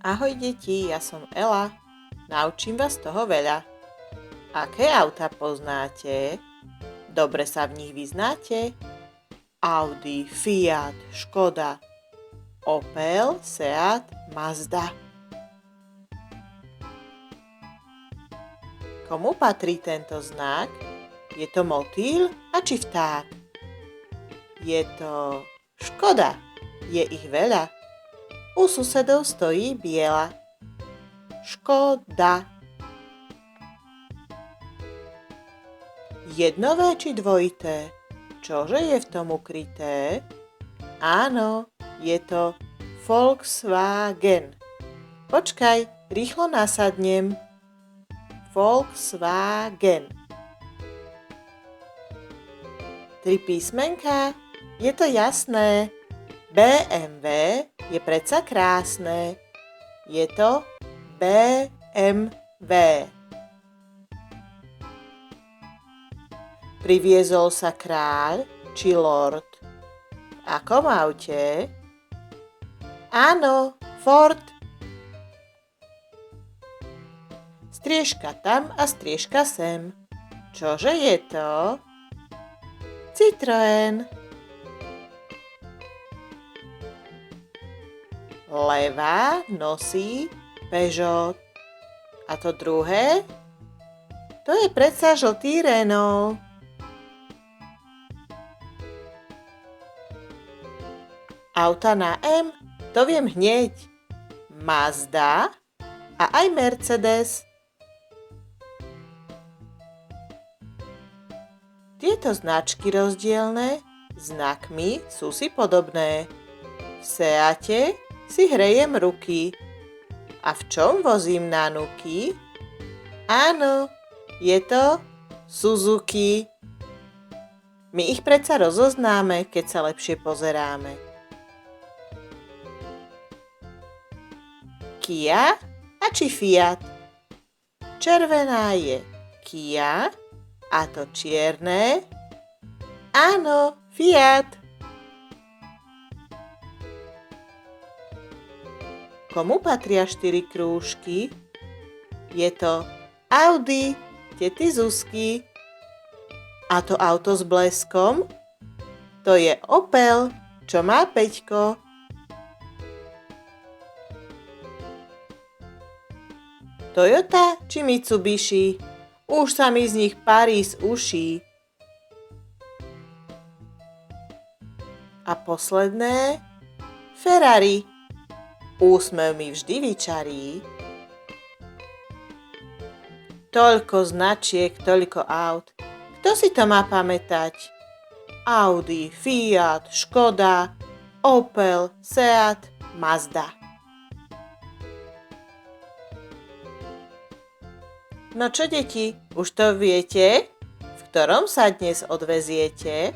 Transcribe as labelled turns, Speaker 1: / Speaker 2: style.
Speaker 1: Ahoj deti, ja som Ela. Naučím vás toho veľa. Aké autá poznáte? Dobre sa v nich vyznáte? Audi, Fiat, Škoda, Opel, Seat, Mazda. Komu patrí tento znak? Je to motýl a či vták? Je to Škoda. Je ich veľa. U susedov stojí biela. Škoda. Jednové či dvojité? Čože je v tom ukryté? Áno, je to Volkswagen. Počkaj, rýchlo nasadnem. Volkswagen. 3 písmenka? Je to jasné. BMW je predsa krásne. Je to BMW. Priviezol sa kráľ či lord? V akom aute? Áno, Ford. Striežka tam a striežka sem. Čože je to? Citroën. Levá nosí Peugeot. A to druhé? To je predsa žltý Renault. Auta na M? To viem hneď. Mazda a aj Mercedes. Tieto značky rozdielne znakmi sú si podobné. V Seate si hrejem ruky. A v čom vozím nánuky? Áno, je to Suzuki. My ich predsa rozoznáme, keď sa lepšie pozeráme. Kia a či Fiat? Červená je Kia a to čierne? Áno, Fiat. Komu patria 4 krúžky? Je to Audi, tety Zuzky. A to auto s bleskom? To je Opel, čo má 5. Toyota či Mitsubishi? Už sa mi z nich parí z uší. A posledné? Ferrari. Úsmev mi vždy vyčarí. Toľko značiek, toľko aut. Kto si to má pamätať? Audi, Fiat, Škoda, Opel, Seat, Mazda. No čo deti, už to viete? V ktorom sa dnes odveziete?